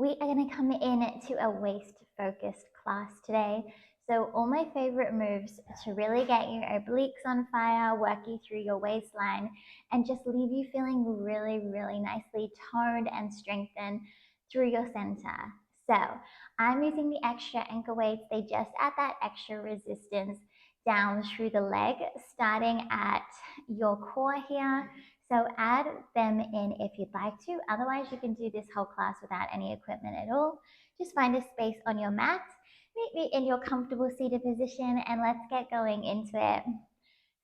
we are going to come in to a waist focused class today. So all my favorite moves to really get your obliques on fire, work you through your waistline, and just leave you feeling really, really nicely toned and strengthened through your center. So I'm using the extra ankle weights. They just add that extra resistance down through the leg, starting at your core here. So add them in if you'd like to. Otherwise, you can do this whole class without any equipment at all. Just find a space on your mat, meet me in your comfortable seated position, and let's get going into it.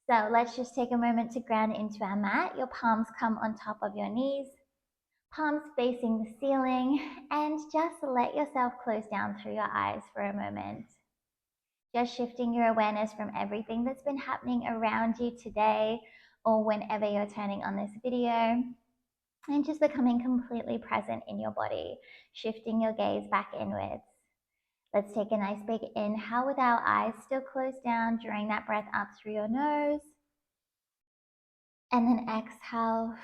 So let's just take a moment to ground into our mat. Your palms come on top of your knees, palms facing the ceiling, and just let yourself close down through your eyes for a moment. Just shifting your awareness from everything that's been happening around you today or whenever you're turning on this video, and just becoming completely present in your body, shifting your gaze back inwards. Let's take a nice big inhale with our eyes still closed down, drawing that breath up through your nose, and then exhale,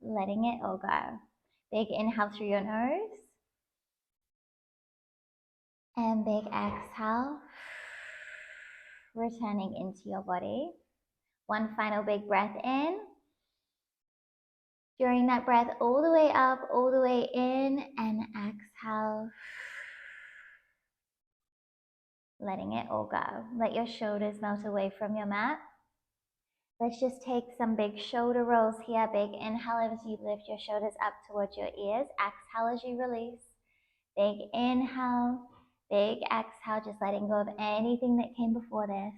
letting it all go. Big inhale through your nose, and big exhale, returning into your body. One final big breath in. During that breath all the way up, all the way in, and exhale, letting it all go. Let your shoulders melt away from your mat. Let's just take some big shoulder rolls here. Big inhale as you lift your shoulders up towards your ears. Exhale as you release. Big inhale, big exhale, just letting go of anything that came before this.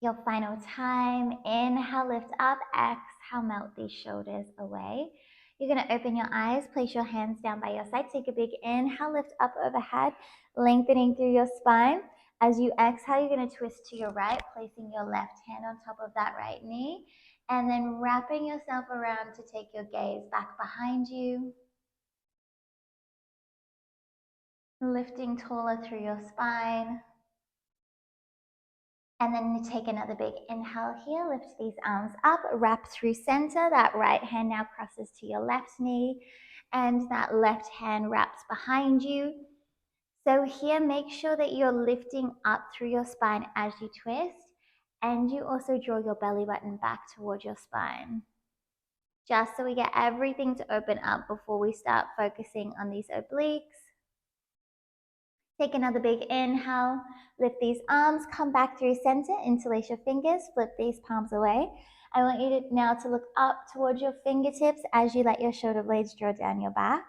Your final time, inhale, lift up, exhale, melt these shoulders away. You're going to open your eyes, place your hands down by your side, take a big inhale, lift up overhead, lengthening through your spine. As you exhale, you're going to twist to your right, placing your left hand on top of that right knee, and then wrapping yourself around to take your gaze back behind you. Lifting taller through your spine. And then take another big inhale here, lift these arms up, wrap through center. That right hand now crosses to your left knee, and that left hand wraps behind you. So here, make sure that you're lifting up through your spine as you twist, and you also draw your belly button back towards your spine. Just so we get everything to open up before we start focusing on these obliques. Take another big inhale, lift these arms, come back through center, interlace your fingers, flip these palms away. I want you to now to look up towards your fingertips as you let your shoulder blades draw down your back.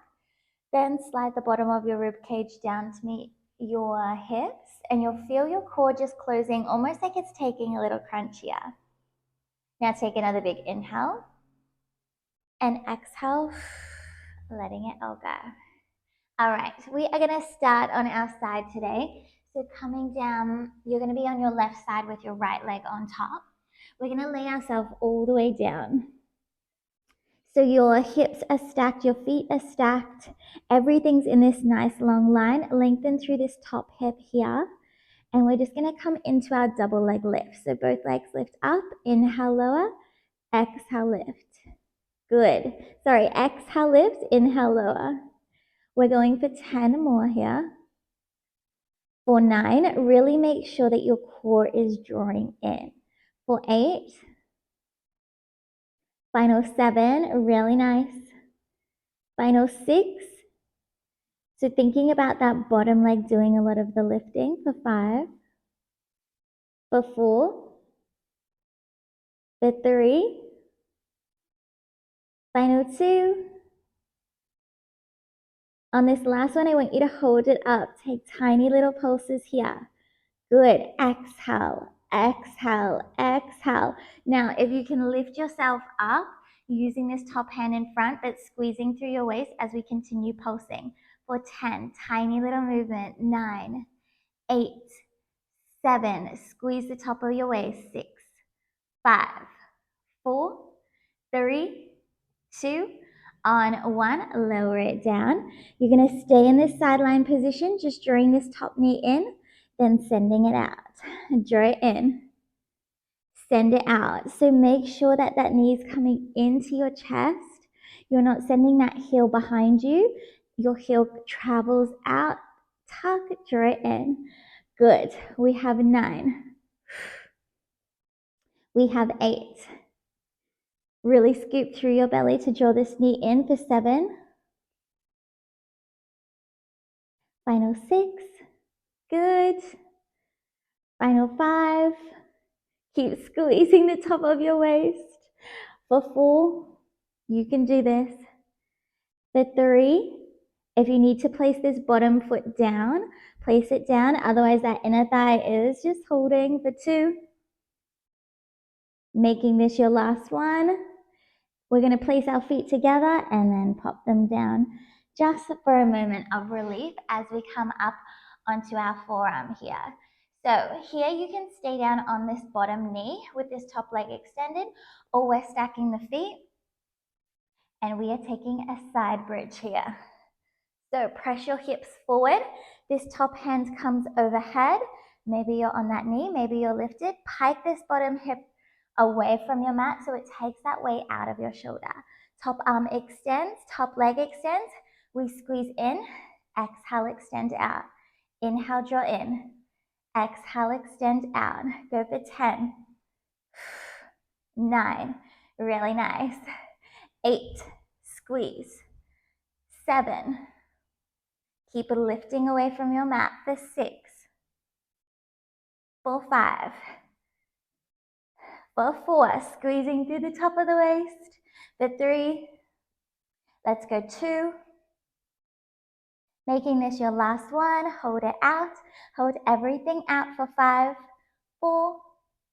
Then slide the bottom of your rib cage down to meet your hips, and you'll feel your core just closing, almost like it's taking a little crunch here. Now take another big inhale, and exhale, letting it all go. All right, we are going to start on our side today. So coming down, you're going to be on your left side with your right leg on top. We're going to lay ourselves all the way down. So your hips are stacked, your feet are stacked. Everything's in this nice long line. Lengthen through this top hip here. And we're just going to come into our double leg lift. So both legs lift up, inhale, lower, exhale, lift. Good. Sorry, exhale, lift, inhale, lower. We're going for 10 more here. For 9, really make sure that your core is drawing in. For 8, final 7, really nice. Final 6, so thinking about that bottom leg doing a lot of the lifting. For 5, for 4, for 3, final 2. On this last one, I want you to hold it up. Take tiny little pulses here. Good. Exhale, exhale, exhale. Now, if you can lift yourself up using this top hand in front, but squeezing through your waist as we continue pulsing. For 10, tiny little movement. 9, 8, 7, squeeze the top of your waist. 6, 5, 4, 3, 2, on 1, lower it down. You're going to stay in this sideline position, just drawing this top knee in, then sending it out. Draw it in, send it out. So make sure that that knee is coming into your chest. You're not sending that heel behind you. Your heel travels out, tuck, draw it in. Good. We have 9. We have 8. Really scoop through your belly to draw this knee in for 7. Final 6. Good. Final 5. Keep squeezing the top of your waist. For 4, you can do this. For 3, if you need to place this bottom foot down, place it down. Otherwise, that inner thigh is just holding. For 2, making this your last one. We're going to place our feet together and then pop them down just for a moment of relief as we come up onto our forearm here. So here you can stay down on this bottom knee with this top leg extended, or we're stacking the feet and we are taking a side bridge here. So press your hips forward. This top hand comes overhead. Maybe you're on that knee, maybe you're lifted. Pike this bottom hip away from your mat so it takes that weight out of your shoulder. Top arm extends, top leg extends. We squeeze in, exhale, extend out. Inhale, draw in. Exhale, extend out. Go for 10. 9, really nice. 8, squeeze. 7, keep lifting away from your mat for 6. For 5. For 4, squeezing through the top of the waist. For 3, let's go 2. Making this your last one, hold it out. Hold everything out for 5, 4,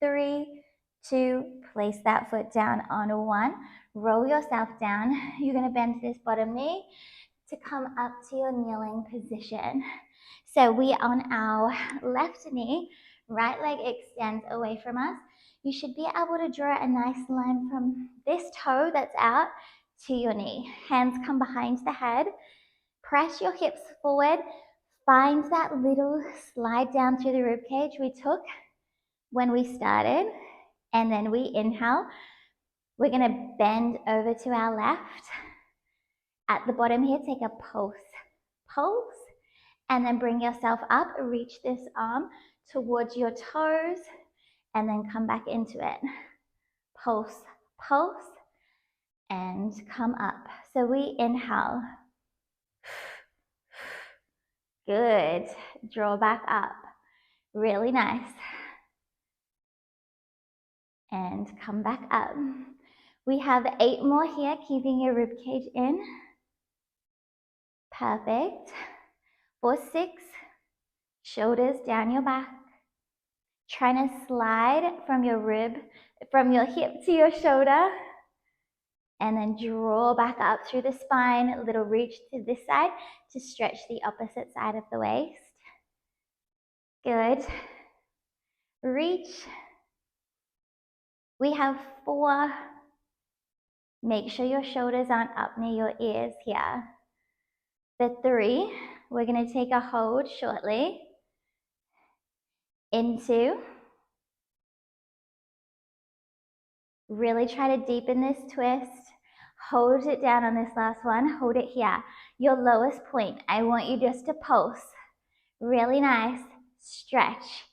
3, 2. Place that foot down on 1. Roll yourself down. You're gonna bend this bottom knee to come up to your kneeling position. So we on our left knee, right leg extends away from us. You should be able to draw a nice line from this toe that's out to your knee. Hands come behind the head. Press your hips forward. Find that little slide down through the ribcage we took when we started. And then we inhale. We're gonna bend over to our left. At the bottom here, take a pulse. Pulse. And then bring yourself up. Reach this arm towards your toes. And then come back into it. Pulse, pulse. And come up. So we inhale. Good. Draw back up. Really nice. And come back up. We have 8 more here, keeping your rib cage in. Perfect. For 6, shoulders down your back. Trying to slide from your hip to your shoulder. And then draw back up through the spine, a little reach to this side to stretch the opposite side of the waist. Good. Reach. We have 4. Make sure your shoulders aren't up near your ears here. For 3, we're going to take a hold shortly. Into. Really try to deepen this twist. Hold it down on this last one. Hold it here. Your lowest point. I want you just to pulse. Really nice. Stretch,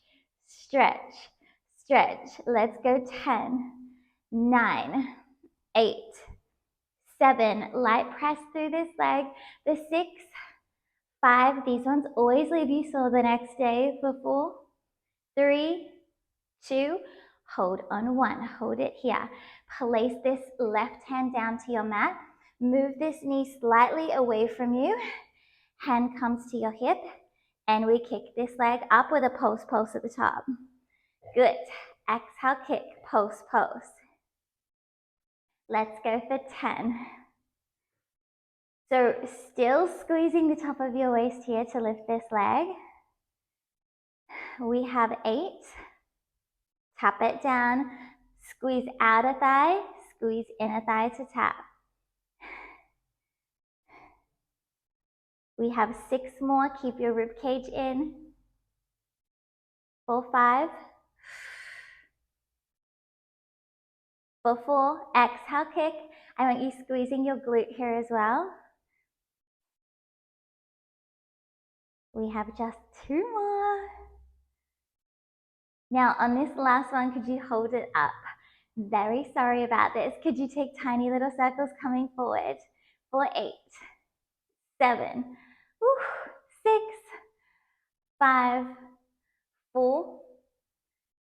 stretch, stretch. Let's go 10, 9, 8, 7. Light press through this leg. The 6, 5. These ones always leave you sore the next day. For 4, 3, 2. Hold on 1. Hold it here. Place this left hand down to your mat. Move this knee slightly away from you. Hand comes to your hip. And we kick this leg up with a pulse at the top. Good. Exhale, kick, pulse. Let's go for 10. So still squeezing the top of your waist here to lift this leg. We have 8. Tap it down. Squeeze outer thigh. Squeeze inner thigh to tap. We have 6 more. Keep your rib cage in. For 5. For 4. Exhale, kick. I want you squeezing your glute here as well. We have just 2 more. Now on this last one, could you hold it up? Very sorry about this. Could you take tiny little circles coming forward for 8, 7, 6, 5, 4,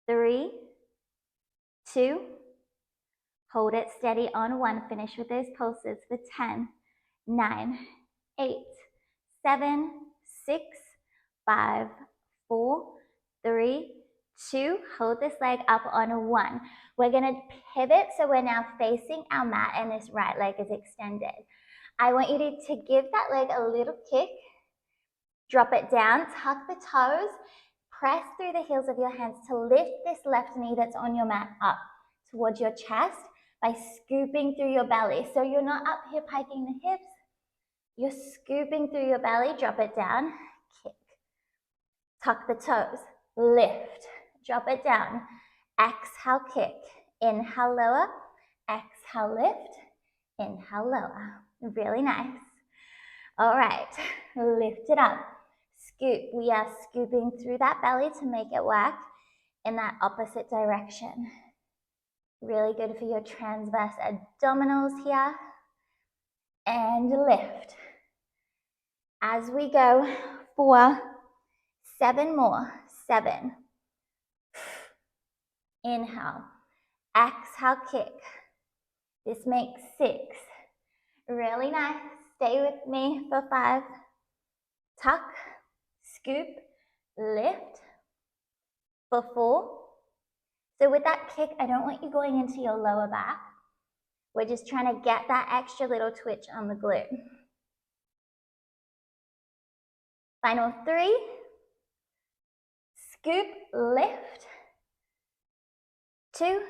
3, 2, hold it steady on 1, finish with those pulses for 10, 9, 8, 7, 6, 5, 4, 3, 2, hold this leg up on 1. We're gonna pivot, so we're now facing our mat and this right leg is extended. I want you to give that leg a little kick, drop it down, tuck the toes, press through the heels of your hands to lift this left knee that's on your mat up towards your chest by scooping through your belly. So you're not up here piking the hips, you're scooping through your belly, drop it down, kick. Tuck the toes, lift, drop it down, exhale, kick, inhale, lower, exhale, lift, inhale, lower. Really nice. All right, lift it up, scoop. We are scooping through that belly to make it work in that opposite direction. Really good for your transverse abdominals here. And lift. As we go for 7 more. 7. Inhale. Exhale, kick. This makes 6. Really nice. Stay with me for 5. Tuck, scoop, lift for 4. So with that kick, I don't want you going into your lower back. We're just trying to get that extra little twitch on the glute. Final 3. Scoop, lift. 2.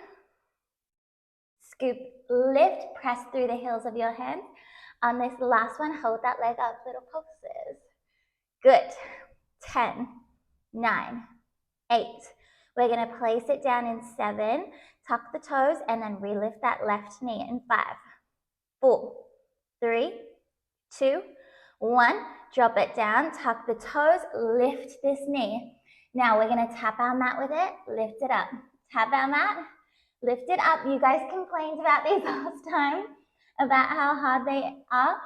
Scoop, lift, press through the heels of your hands. On this last one, hold that leg up, little pulses. Good. 10, 9, 8. We're going to place it down in 7, tuck the toes, and then relift that left knee in 5, 4, 3, 2, 1. Drop it down, tuck the toes, lift this knee. Now we're going to tap our mat with it, lift it up. Tap our mat, lift it up. You guys complained about these last time, about how hard they are,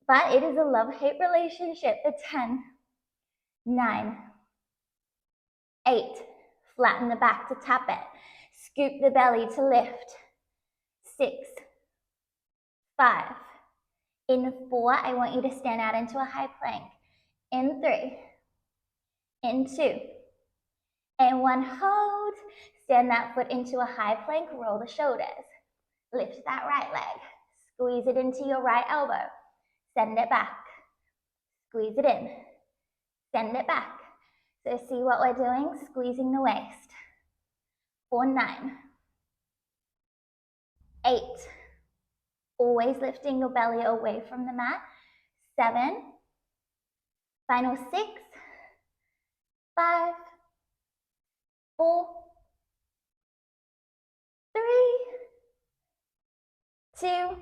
but it is a love-hate relationship for 10, 9, 8. Flatten the back to tap it. Scoop the belly to lift. 6, 5. In 4, I want you to stand out into a high plank. In 3, in 2, and 1, hold. Stand that foot into a high plank, roll the shoulders. Lift that right leg. Squeeze it into your right elbow. Send it back. Squeeze it in. Send it back. So see what we're doing? Squeezing the waist. For 9, 8. Always lifting your belly away from the mat. 7. Final 6, 5, 4, 3, 2.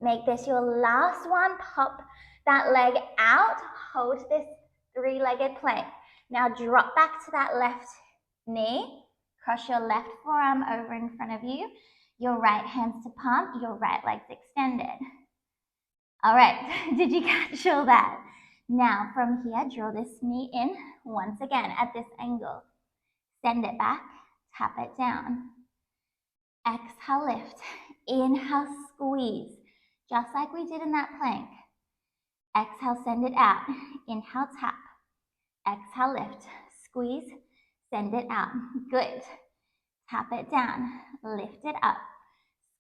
Make this your last one. Pop that leg out. Hold this 3-legged plank. Now drop back to that left knee. Cross your left forearm over in front of you. Your right hand's to palm. Your right leg's extended. All right, did you catch all that? Now from here, draw this knee in once again at this angle. Send it back, tap it down. Exhale, lift. Inhale, squeeze, just like we did in that plank. Exhale, send it out. Inhale, tap. Exhale, lift. Squeeze, send it out. Good. Tap it down. Lift it up.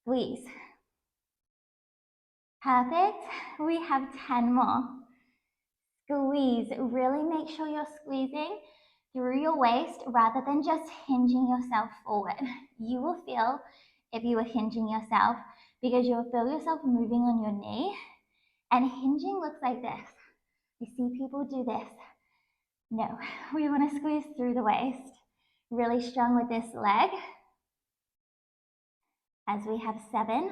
Squeeze. Perfect. We have 10 more. Squeeze. Really make sure you're squeezing through your waist rather than just hinging yourself forward. You will feel if you are hinging yourself because you'll feel yourself moving on your knee, and hinging looks like this. You see people do this. No, we want to squeeze through the waist. Really strong with this leg. As we have 7,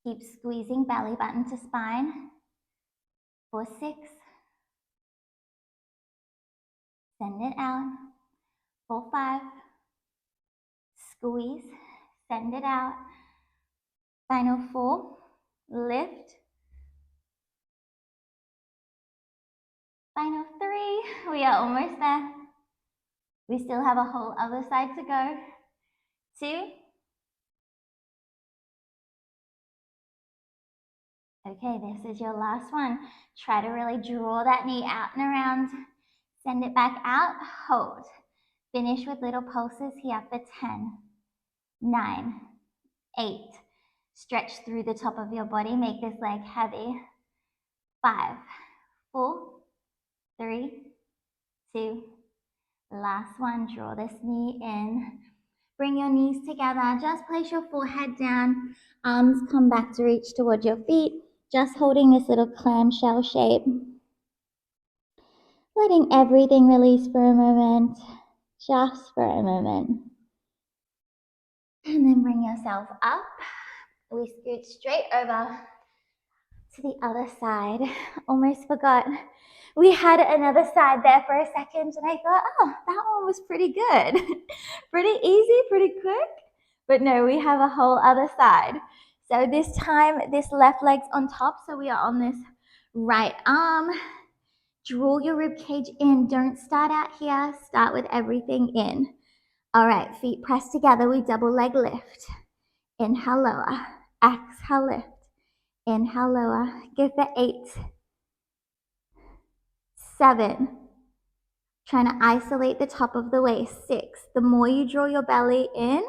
keep squeezing belly button to spine. For 6, send it out. For 5, squeeze, send it out. Final 4, lift. Final 3, we are almost there. We still have a whole other side to go. 2. Okay, this is your last one. Try to really draw that knee out and around. Send it back out, hold. Finish with little pulses here for 10, 9, 8. Stretch through the top of your body, make this leg heavy. 5, 4, 3, 2. Last one, draw this knee in. Bring your knees together, just place your forehead down. Arms come back to reach towards your feet, just holding this little clamshell shape. Letting everything release for a moment, just for a moment. And then bring yourself up. We scoot straight over to the other side. Almost forgot. We had another side there for a second and I thought, oh, that one was pretty good. Pretty easy, pretty quick. But no, we have a whole other side. So this time, this left leg's on top. So we are on this right arm. Draw your rib cage in. Don't start out here. Start with everything in. All right, feet pressed together. We double leg lift. Inhale, lower. Exhale, lift. Inhale, lower. Go for 8, 7. Trying to isolate the top of the waist. 6. The more you draw your belly in,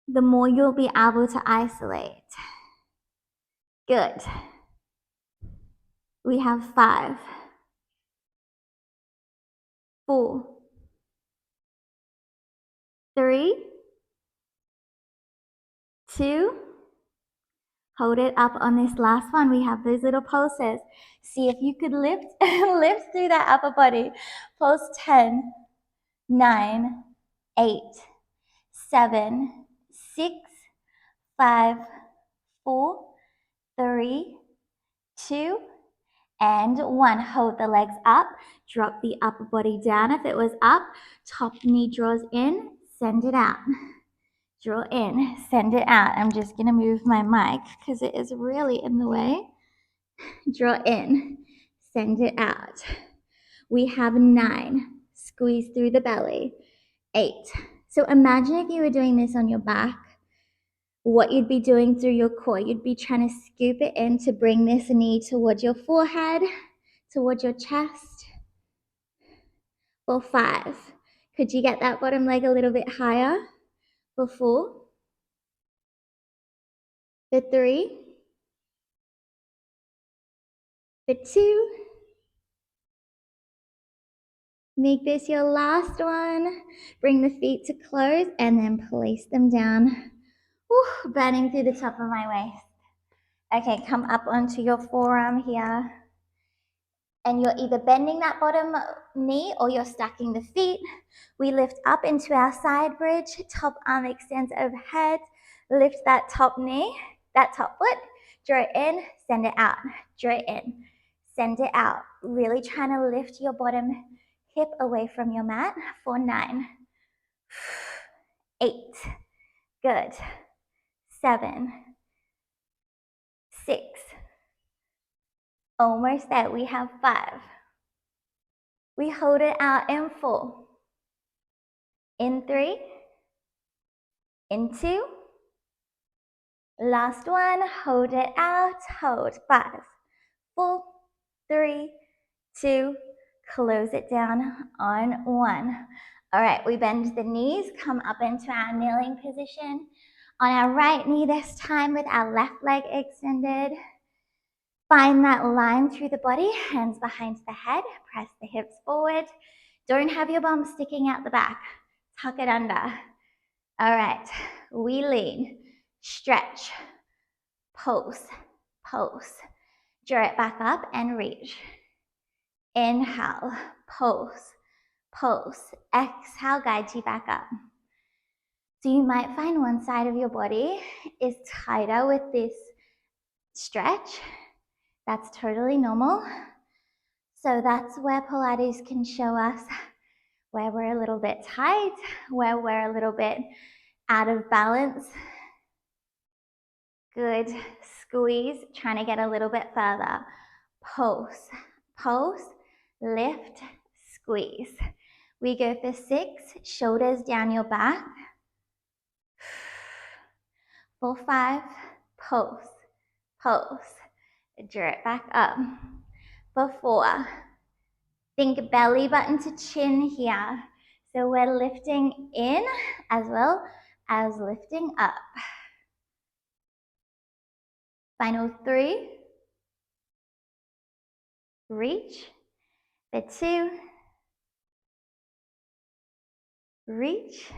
the more you'll be able to isolate. Good. We have 5, 4, 3, 2. Hold it up on this last one. We have those little pulses. See if you could lift, lift through that upper body. Pulse 10, 9, 8, 7, 6, 5, 4, 3, 2, and 1. Hold the legs up. Drop the upper body down. If it was up, top knee draws in. Send it out. Draw in. Send it out. I'm just going to move my mic because it is really in the way. Draw in. Send it out. We have 9. Squeeze through the belly. 8. So imagine if you were doing this on your back, what you'd be doing through your core. You'd be trying to scoop it in to bring this knee towards your forehead, towards your chest. For 5. Could you get that bottom leg a little bit higher? For 4. For 3. For 2. Make this your last one. Bring the feet to close and then place them down. Whew, burning through the top of my waist. Okay, come up onto your forearm here. And you're either bending that bottom knee or you're stacking the feet. We lift up into our side bridge. Top arm extends overhead. Lift that top knee, that top foot. Draw it in, send it out. Draw it in, send it out. Really trying to lift your bottom hip away from your mat. For 9, 8, good. 7, 6, almost there. We have 5. We hold it out in 4, in 3, in 2, last one, hold it out, hold. 5, 4, 3, 2, close it down on 1. All right, we bend the knees, come up into our kneeling position. On our right knee this time with our left leg extended. Find that line through the body, hands behind the head, press the hips forward. Don't have your bum sticking out the back. Tuck it under. All right, we lean, stretch, pulse, pulse. Draw it back up and reach. Inhale, pulse, pulse. Exhale, guide you back up. So you might find one side of your body is tighter with this stretch. That's totally normal. So that's where Pilates can show us where we're a little bit tight, where we're a little bit out of balance. Good. Squeeze, trying to get a little bit further. Pulse, pulse, lift, squeeze. We go for 6, shoulders down your back. For 5, pulse, pulse. Draw it back up. For 4, think belly button to chin here. So we're lifting in as well as lifting up. Final 3. Reach. For 2. Reach.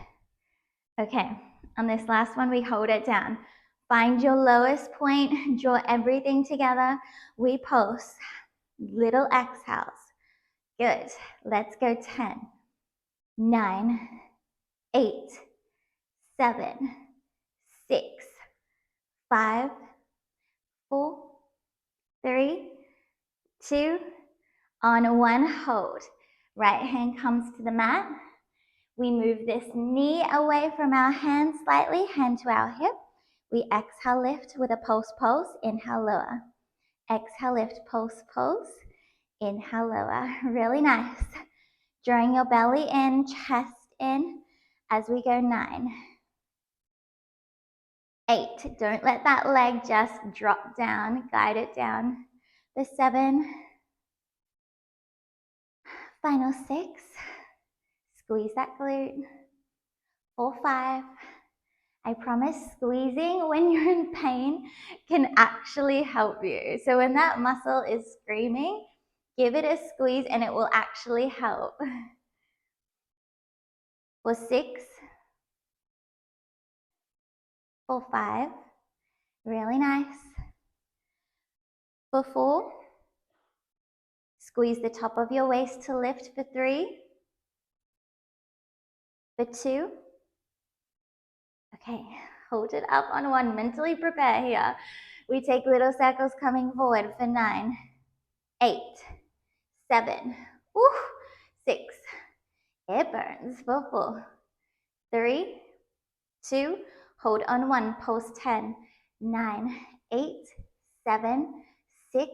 Okay, on this last one, we hold it down. Find your lowest point, draw everything together. We pulse. Little exhales. Good. Let's go 10, 9, 8, 7, 6, 5, 4, 3, 2, on 1, hold. Right hand comes to the mat. We move this knee away from our hand slightly, hand to our hip. We exhale, lift with a pulse, pulse, inhale, lower. Exhale, lift, pulse, pulse, inhale, lower. Really nice. Drawing your belly in, chest in, as we go 9, 8. Don't let that leg just drop down, guide it down. The 7, final 6, squeeze that glute. 4, 5, I promise squeezing when you're in pain can actually help you. So when that muscle is screaming, give it a squeeze and it will actually help. For 6, for 5, really nice. For 4, squeeze the top of your waist to lift. For 3, for 2, okay, hold it up on 1, mentally prepare here. We take little circles coming forward for 9, 8, 7, 6, it burns, for 4, 3, 2, hold on 1, pulse 10, 9, 8, 7, 6,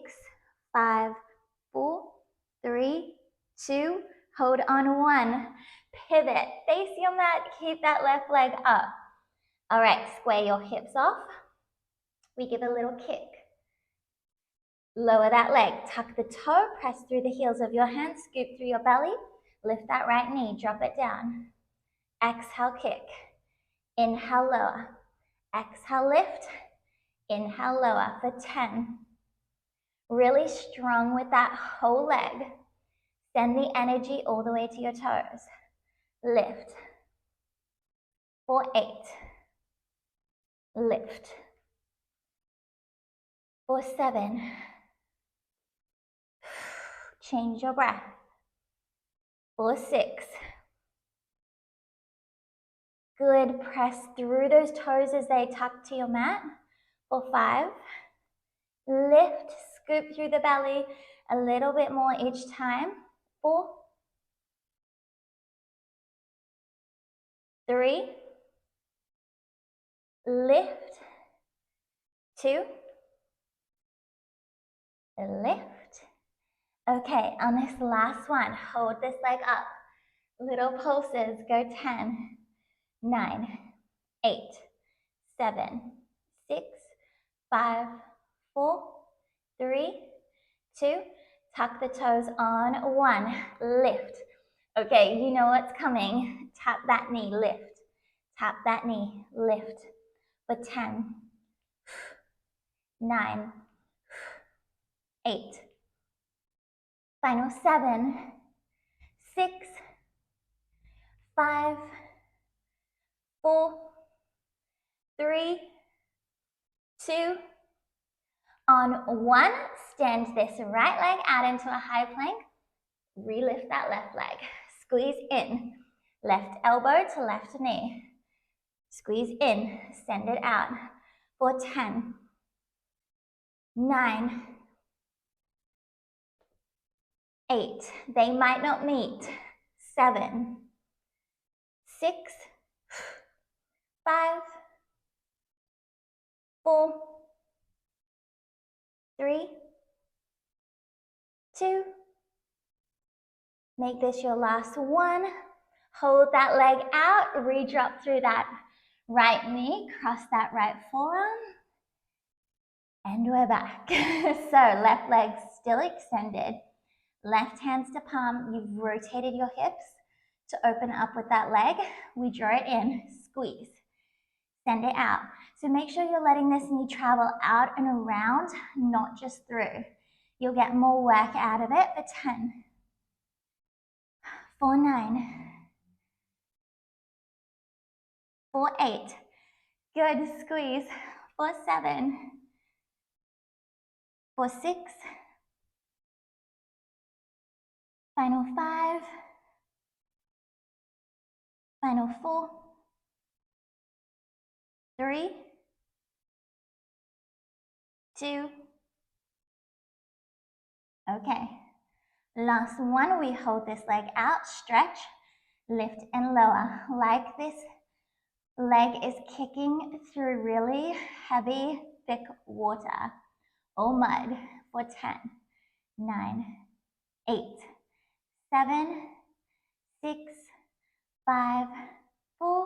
5, 4, 3, 2, hold on 1. Pivot, face your mat, keep that left leg up. All right, square your hips off. We give a little kick. Lower that leg, tuck the toe, press through the heels of your hands, scoop through your belly, lift that right knee, drop it down. Exhale, kick. Inhale, lower. Exhale, lift. Inhale, lower for 10. Really strong with that whole leg. Send the energy all the way to your toes. Lift. For 8. Lift. For 7. Change your breath. For 6. Good, press through those toes as they tuck to your mat. For 5. Lift, scoop through the belly a little bit more each time. 4. 3. Lift. 2. Lift. Okay, on this last one, hold this leg up. Little pulses, go 10, 9, 8, 7, 6, 5, 4, 3, 2, tuck the toes on 1, lift. Okay, you know what's coming. Tap that knee, lift. Tap that knee, lift. For 10, 9, 8, final 7, 6, 5, 4, 3, 2, on 1, stand this right leg out into a high plank, relift that left leg, squeeze in, left elbow to left knee, Squeeze in, send it out for 10, 9, 8. They might not meet. 7, 6, 5, 4, 3, 2. Make this your last one. Hold that leg out, re-drop through that right knee, cross that right forearm, and we're back. So left leg still extended, left hands to palm. You've rotated your hips to open up with that leg. We draw it in, squeeze, send it out. So make sure you're letting this knee travel out and around, not just through. You'll get more work out of it for 10, 4, 9, 4, 8. Good, squeeze. 4, 7, 4, 6, final 5, final 4, 3, 2. Okay, last one. We hold this leg out, stretch, lift and lower. Like this leg is kicking through really heavy, thick water or mud for 10, 9, 8, 7, 6, 5, 4,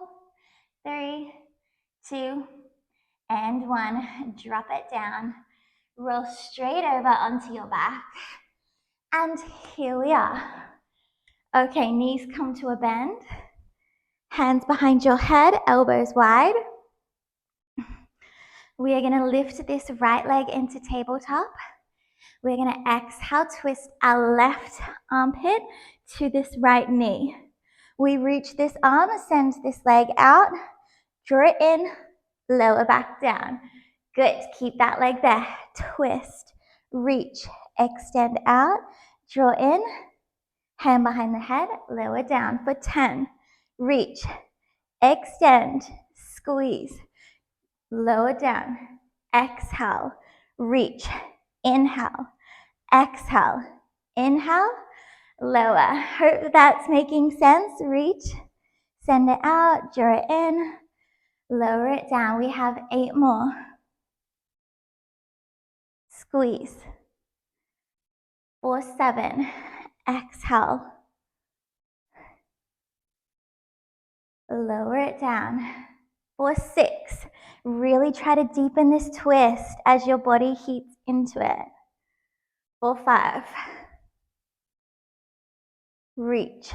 3, 2, and 1. Drop it down. Roll straight over onto your back. And here we are. Okay, knees come to a bend. Hands behind your head, elbows wide. We are going to lift this right leg into tabletop. We're going to exhale, twist our left armpit to this right knee. We reach this arm, send this leg out, draw it in, lower back down. Good, keep that leg there. Twist, reach, extend out, draw in, hand behind the head, lower down for 10. Reach, extend, squeeze, lower down, exhale, reach, inhale, exhale, inhale, lower. Hope that's making sense. Reach, send it out, draw it in, lower it down. We have 8 more. Squeeze. 4, 7, exhale. Lower it down. 4, 6, really try to deepen this twist as your body heats into it. 4, 5, reach.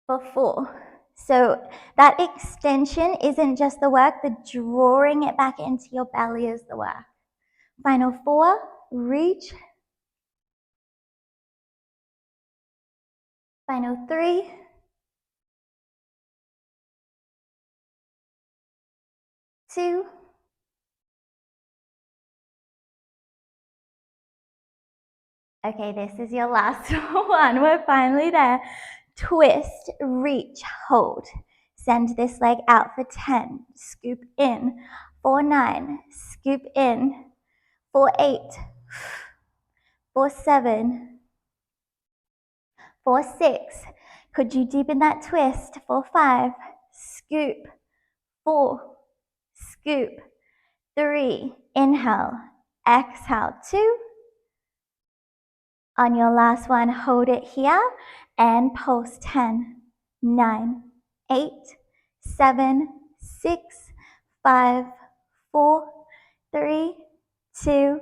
4, 4. So that extension isn't just the work, the drawing it back into your belly is the work. Final 4, reach. Final 3, 2, okay, this is your last one. We're finally there. Twist, reach, hold. Send this leg out for 10. Scoop in. 4, 9. Scoop in. 4, 8. 4, 7. 4, 6. Could you deepen that twist? 4, 5. Scoop. 4. Scoop. 3. Inhale. Exhale. 2. On your last one, hold it here and pulse. 10, 9, 8, 7, 6, 5, 4, 3, 2,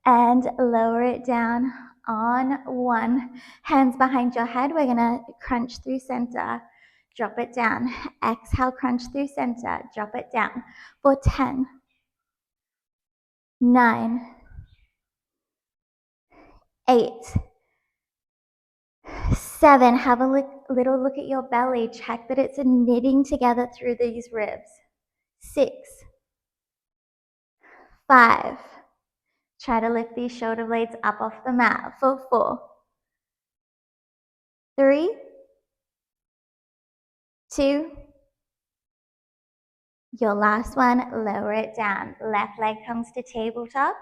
and lower it down on 1. Hands behind your head. We're gonna crunch through center. Drop it down. Exhale, crunch through center. Drop it down for 10, 9, 8, 7, have a little look at your belly. Check that it's knitting together through these ribs. 6, 5, try to lift these shoulder blades up off the mat. For 4, 3, 2, Your last one, lower it down. Left leg comes to tabletop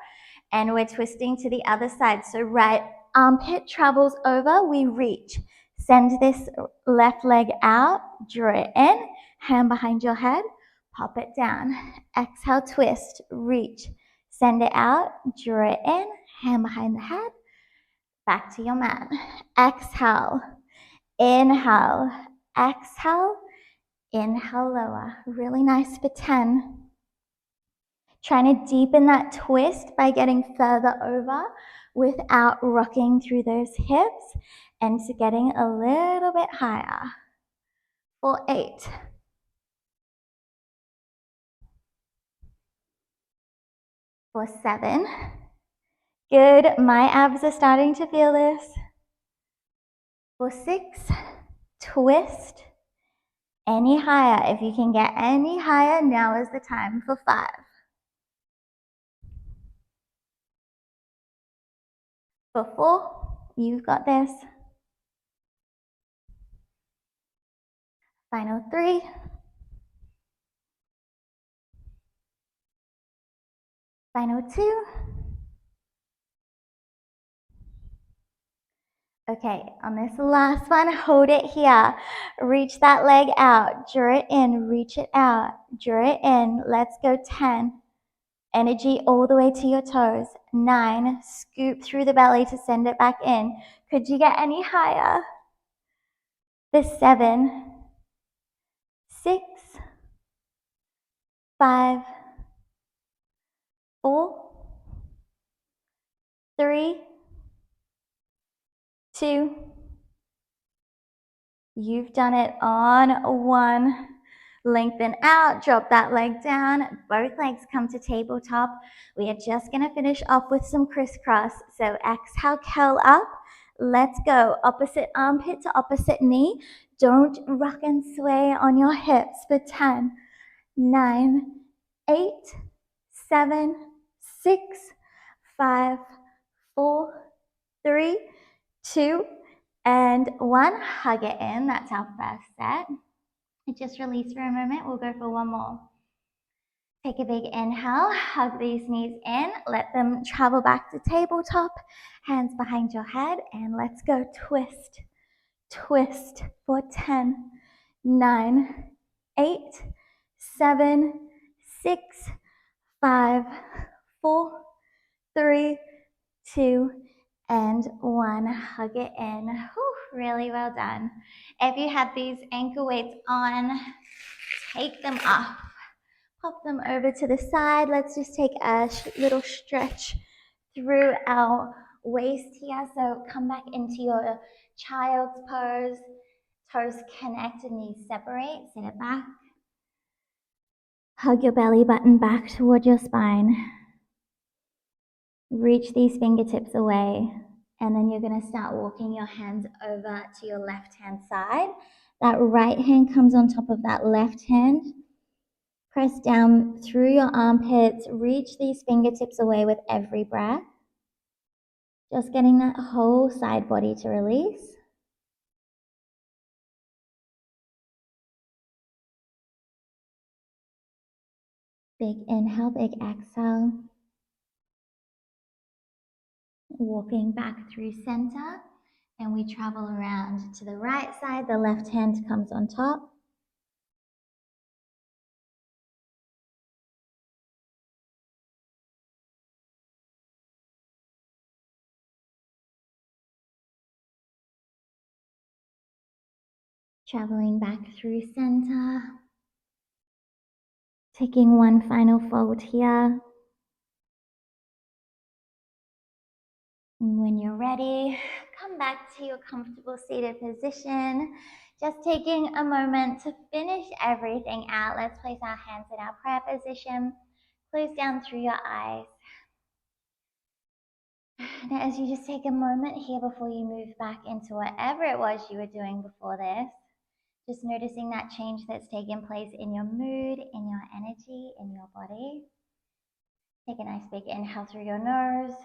and we're twisting to the other side. So right armpit travels over, we reach. Send this left leg out, draw it in, hand behind your head, pop it down. Exhale, twist, reach. Send it out, draw it in, hand behind the head, back to your mat. Exhale, inhale, exhale, inhale, lower. Really nice for 10. Trying to deepen that twist by getting further over without rocking through those hips and to getting a little bit higher. For 8. For 7. Good, my abs are starting to feel this. For 6, twist. Any higher, if you can get any higher, now is the time. For 5. For 4, you've got this. Final 3. Final 2. Okay, on this last one, hold it here. Reach that leg out, draw it in, reach it out, draw it in. Let's go 10. Energy all the way to your toes. 9, scoop through the belly to send it back in. Could you get any higher? The 7, 6, 5, 4, 3, 2, you've done it on 1. Lengthen out, drop that leg down, both legs come to tabletop. We are just gonna finish off with some crisscross. So exhale, curl up. Let's go, opposite armpit to opposite knee. Don't rock and sway on your hips for 10, 9, 8, 7, 6, 5, 4, 3, 2, and 1. Hug it in, that's our first set. Just release for a moment. We'll go for one more. Take a big inhale, hug these knees in, let them travel back to tabletop, hands behind your head, and let's go twist, twist for 10, 9, 8, 7, 6, 5, 4, 3, 2, and 1. Hug it in. Whew, really well done. If you have these ankle weights on, take them off. Pop them over to the side. Let's just take a little stretch through our waist here. So come back into your child's pose. Toes connect and knees separate. Sit it back. Hug your belly button back toward your spine. Reach these fingertips away. And then you're going to start walking your hands over to your left-hand side. That right hand comes on top of that left hand. Press down through your armpits. Reach these fingertips away with every breath. Just getting that whole side body to release. Big inhale, big exhale. Walking back through center. And we travel around to the right side. The left hand comes on top. Traveling back through center. Taking one final fold here. And when you're ready, come back to your comfortable seated position. Just taking a moment to finish everything out. Let's place our hands in our prayer position. Close down through your eyes. Now, as you just take a moment here before you move back into whatever it was you were doing before this, just noticing that change that's taken place in your mood, in your energy, in your body. Take a nice big inhale through your nose.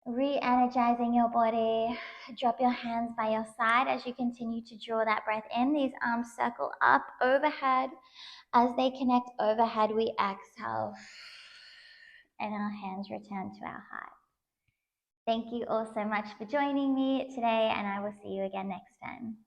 re-energizing your body. Drop your hands by your side as you continue to draw that breath in. These arms circle up overhead. As they connect overhead, we exhale and our hands return to our heart. Thank you all so much for joining me today, and I will see you again next time.